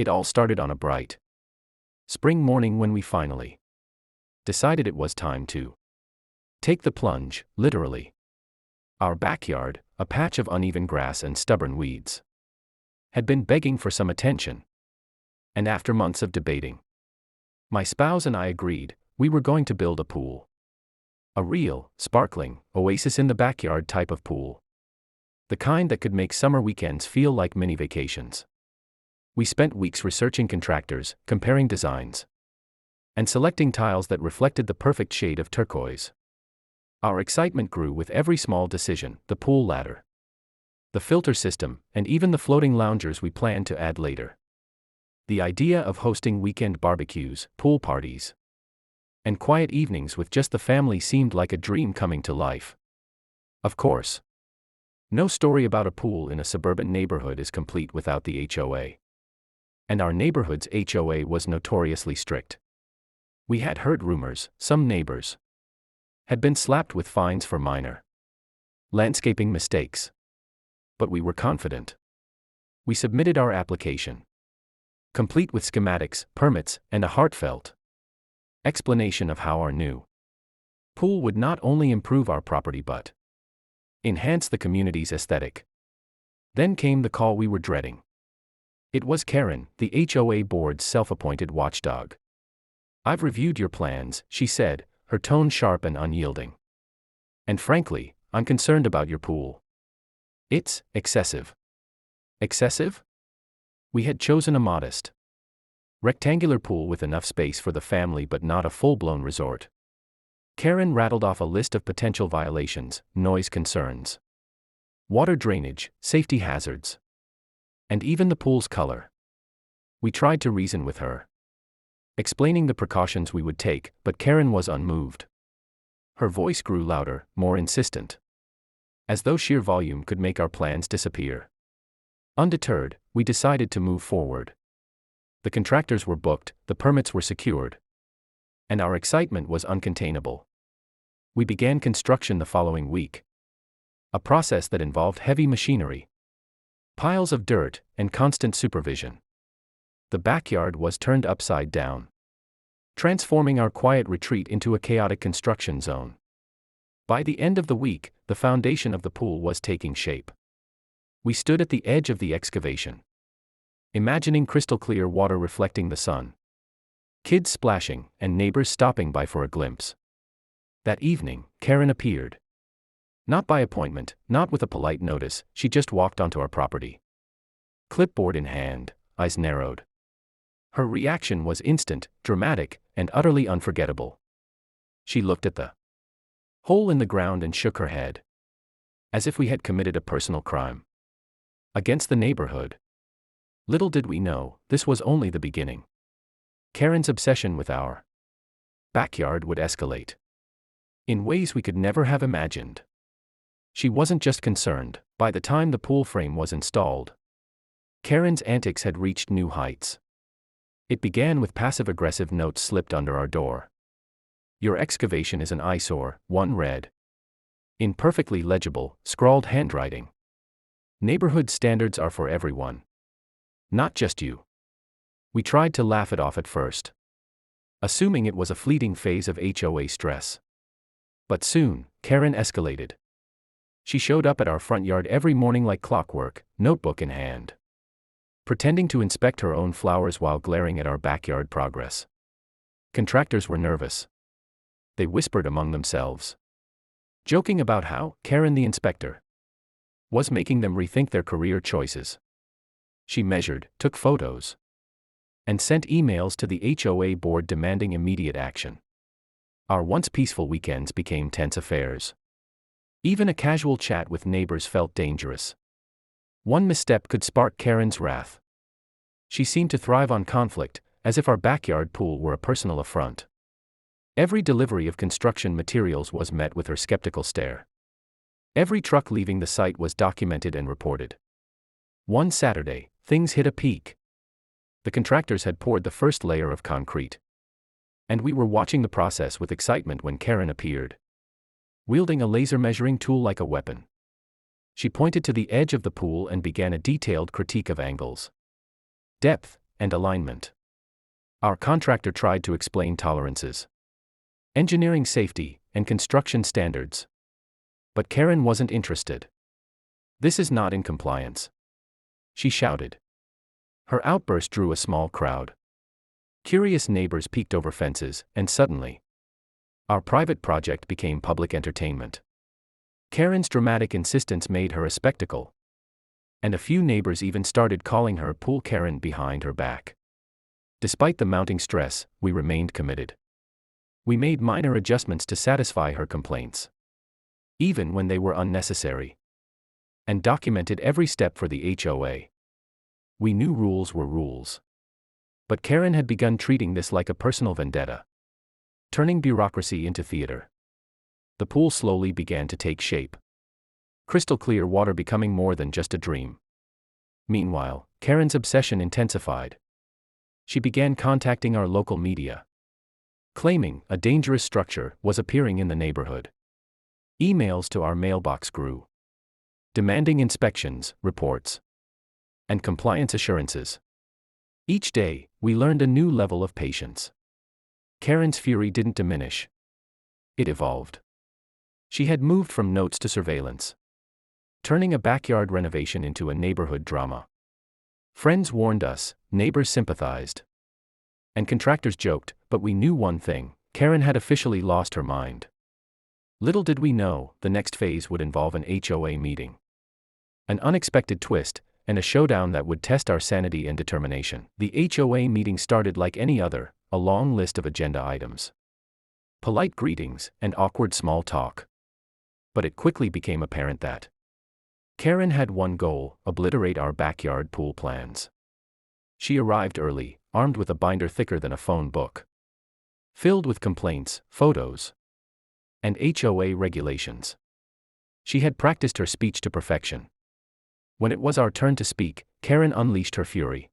It all started on a bright spring morning when we finally decided it was time to take the plunge, literally. Our backyard, a patch of uneven grass and stubborn weeds, had been begging for some attention. And after months of debating, my spouse and I agreed we were going to build a pool. A real, sparkling, oasis in the backyard type of pool. The kind that could make summer weekends feel like mini vacations. We spent weeks researching contractors, comparing designs, and selecting tiles that reflected the perfect shade of turquoise. Our excitement grew with every small decision: the pool ladder, the filter system, and even the floating loungers we planned to add later. The idea of hosting weekend barbecues, pool parties, and quiet evenings with just the family seemed like a dream coming to life. Of course, no story about a pool in a suburban neighborhood is complete without the HOA. And our neighborhood's HOA was notoriously strict. We had heard rumors some neighbors had been slapped with fines for minor landscaping mistakes. But we were confident. We submitted our application, complete with schematics, permits, and a heartfelt explanation of how our new pool would not only improve our property but enhance the community's aesthetic. Then came the call we were dreading. It was Karen, the HOA board's self-appointed watchdog. "I've reviewed your plans," she said, her tone sharp and unyielding. "And frankly, I'm concerned about your pool. It's excessive." Excessive? We had chosen a modest, rectangular pool with enough space for the family but not a full-blown resort. Karen rattled off a list of potential violations: noise concerns, water drainage, safety hazards, and even the pool's color. We tried to reason with her, explaining the precautions we would take, but Karen was unmoved. Her voice grew louder, more insistent, as though sheer volume could make our plans disappear. Undeterred, we decided to move forward. The contractors were booked, the permits were secured, and our excitement was uncontainable. We began construction the following week, a process that involved heavy machinery, piles of dirt, and constant supervision. The backyard was turned upside down, transforming our quiet retreat into a chaotic construction zone. By the end of the week, the foundation of the pool was taking shape. We stood at the edge of the excavation, imagining crystal clear water reflecting the sun, kids splashing, and neighbors stopping by for a glimpse. That evening, Karen appeared. Not by appointment, not with a polite notice, she just walked onto our property. Clipboard in hand, eyes narrowed. Her reaction was instant, dramatic, and utterly unforgettable. She looked at the hole in the ground and shook her head, as if we had committed a personal crime against the neighborhood. Little did we know, this was only the beginning. Karen's obsession with our backyard would escalate in ways we could never have imagined. She wasn't just concerned. By the time the pool frame was installed, Karen's antics had reached new heights. It began with passive-aggressive notes slipped under our door. "Your excavation is an eyesore," one read, in perfectly legible, scrawled handwriting. "Neighborhood standards are for everyone, not just you." We tried to laugh it off at first, assuming it was a fleeting phase of HOA stress. But soon, Karen escalated. She showed up at our front yard every morning like clockwork, notebook in hand, pretending to inspect her own flowers while glaring at our backyard progress. Contractors were nervous. They whispered among themselves, joking about how Karen the inspector was making them rethink their career choices. She measured, took photos, and sent emails to the HOA board demanding immediate action. Our once peaceful weekends became tense affairs. Even a casual chat with neighbors felt dangerous. One misstep could spark Karen's wrath. She seemed to thrive on conflict, as if our backyard pool were a personal affront. Every delivery of construction materials was met with her skeptical stare. Every truck leaving the site was documented and reported. One Saturday, things hit a peak. The contractors had poured the first layer of concrete, and we were watching the process with excitement when Karen appeared, wielding a laser measuring tool like a weapon. She pointed to the edge of the pool and began a detailed critique of angles, depth, and alignment. Our contractor tried to explain tolerances, engineering safety, and construction standards. But Karen wasn't interested. "This is not in compliance," she shouted. Her outburst drew a small crowd. Curious neighbors peeked over fences, and suddenly, our private project became public entertainment. Karen's dramatic insistence made her a spectacle, and a few neighbors even started calling her Pool Karen behind her back. Despite the mounting stress, we remained committed. We made minor adjustments to satisfy her complaints, even when they were unnecessary, and documented every step for the HOA. We knew rules were rules. But Karen had begun treating this like a personal vendetta, turning bureaucracy into theater. The pool slowly began to take shape, crystal clear water becoming more than just a dream. Meanwhile, Karen's obsession intensified. She began contacting our local media, claiming a dangerous structure was appearing in the neighborhood. Emails to our mailbox grew, demanding inspections, reports, and compliance assurances. Each day, we learned a new level of patience. Karen's fury didn't diminish. It evolved. She had moved from notes to surveillance, turning a backyard renovation into a neighborhood drama. Friends warned us, neighbors sympathized, and contractors joked, but we knew one thing: Karen had officially lost her mind. Little did we know, the next phase would involve an HOA meeting, an unexpected twist, and a showdown that would test our sanity and determination. The HOA meeting started like any other, a long list of agenda items, polite greetings, and awkward small talk. But it quickly became apparent that Karen had one goal: obliterate our backyard pool plans. She arrived early, armed with a binder thicker than a phone book, filled with complaints, photos, and HOA regulations. She had practiced her speech to perfection. When it was our turn to speak, Karen unleashed her fury.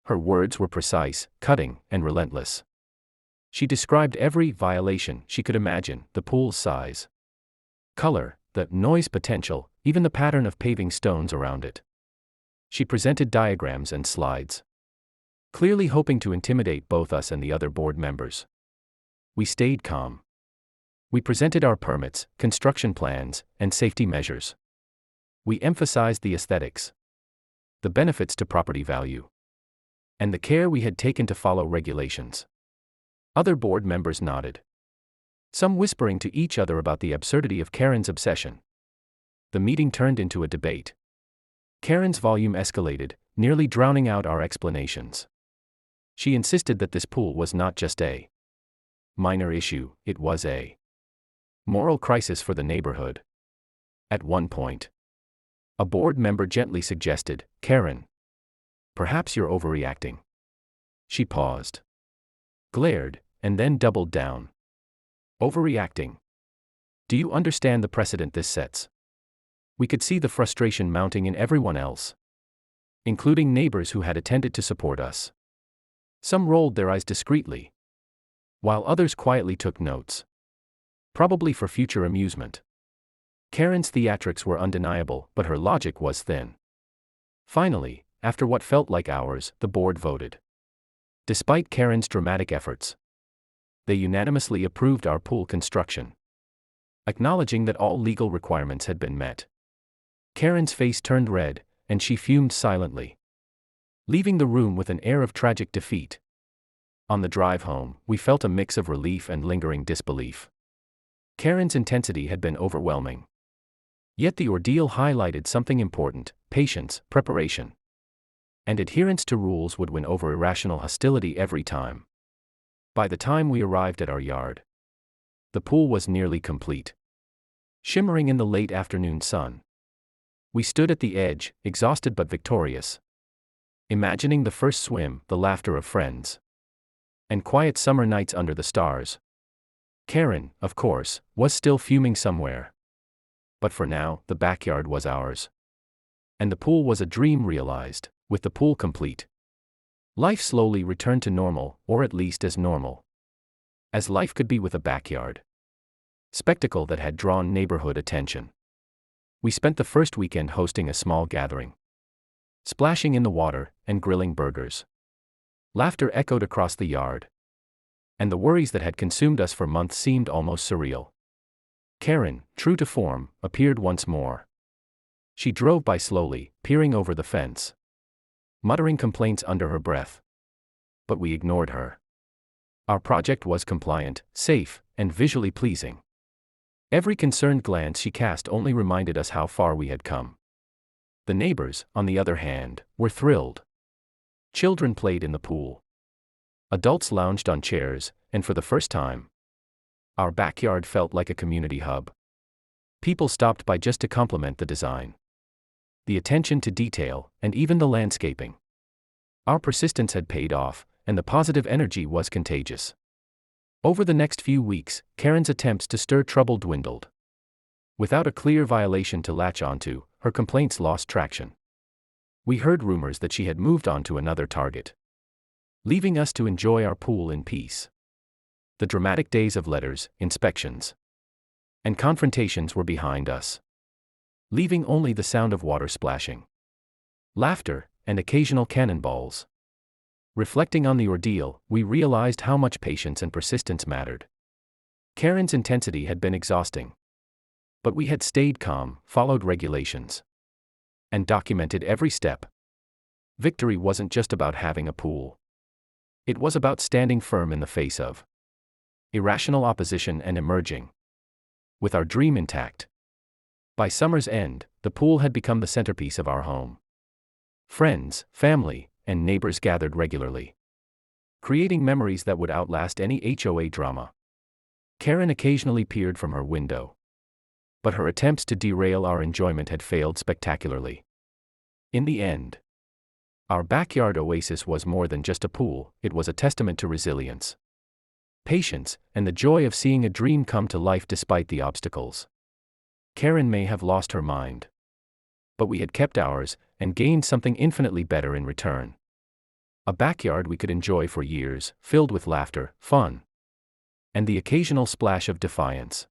Her words were precise, cutting, and relentless. She described every violation she could imagine: the pool's size, color, the noise potential, even the pattern of paving stones around it. She presented diagrams and slides, clearly hoping to intimidate both us and the other board members. We stayed calm. We presented our permits, construction plans, and safety measures. We emphasized the aesthetics, the benefits to property value, and the care we had taken to follow regulations. Other board members nodded, some whispering to each other about the absurdity of Karen's obsession. The meeting turned into a debate. Karen's volume escalated, nearly drowning out our explanations. She insisted that this pool was not just a minor issue, it was a moral crisis for the neighborhood. At one point, a board member gently suggested, "Karen, perhaps you're overreacting." She paused, glared, and then doubled down. "Overreacting? Do you understand the precedent this sets?" We could see the frustration mounting in everyone else, including neighbors who had attended to support us. Some rolled their eyes discreetly, while others quietly took notes, probably for future amusement. Karen's theatrics were undeniable, but her logic was thin. Finally, after what felt like hours, the board voted. Despite Karen's dramatic efforts, they unanimously approved our pool construction, acknowledging that all legal requirements had been met. Karen's face turned red, and she fumed silently, leaving the room with an air of tragic defeat. On the drive home, we felt a mix of relief and lingering disbelief. Karen's intensity had been overwhelming. Yet the ordeal highlighted something important: patience, preparation, and adherence to rules would win over irrational hostility every time. By the time we arrived at our yard, the pool was nearly complete, shimmering in the late afternoon sun. We stood at the edge, exhausted but victorious, imagining the first swim, the laughter of friends, and quiet summer nights under the stars. Karen, of course, was still fuming somewhere. But for now, the backyard was ours. And the pool was a dream realized. With the pool complete, life slowly returned to normal, or at least as normal as life could be with a backyard spectacle that had drawn neighborhood attention. We spent the first weekend hosting a small gathering, splashing in the water, and grilling burgers. Laughter echoed across the yard. And the worries that had consumed us for months seemed almost surreal. Karen, true to form, appeared once more. She drove by slowly, peering over the fence, muttering complaints under her breath. But we ignored her. Our project was compliant, safe, and visually pleasing. Every concerned glance she cast only reminded us how far we had come. The neighbors, on the other hand, were thrilled. Children played in the pool. Adults lounged on chairs, and for the first time, our backyard felt like a community hub. People stopped by just to compliment the design, the attention to detail, and even the landscaping. Our persistence had paid off, and the positive energy was contagious. Over the next few weeks, Karen's attempts to stir trouble dwindled. Without a clear violation to latch onto, her complaints lost traction. We heard rumors that she had moved on to another target, leaving us to enjoy our pool in peace. The dramatic days of letters, inspections, and confrontations were behind us, leaving only the sound of water splashing, laughter, and occasional cannonballs. Reflecting on the ordeal, we realized how much patience and persistence mattered. Karen's intensity had been exhausting, but we had stayed calm, followed regulations, and documented every step. Victory wasn't just about having a pool. It was about standing firm in the face of irrational opposition and emerging with our dream intact. By summer's end, the pool had become the centerpiece of our home. Friends, family, and neighbors gathered regularly, creating memories that would outlast any HOA drama. Karen occasionally peered from her window, but her attempts to derail our enjoyment had failed spectacularly. In the end, our backyard oasis was more than just a pool, it was a testament to resilience, patience, and the joy of seeing a dream come to life despite the obstacles. Karen may have lost her mind, but we had kept ours, and gained something infinitely better in return. A backyard we could enjoy for years, filled with laughter, fun, and the occasional splash of defiance.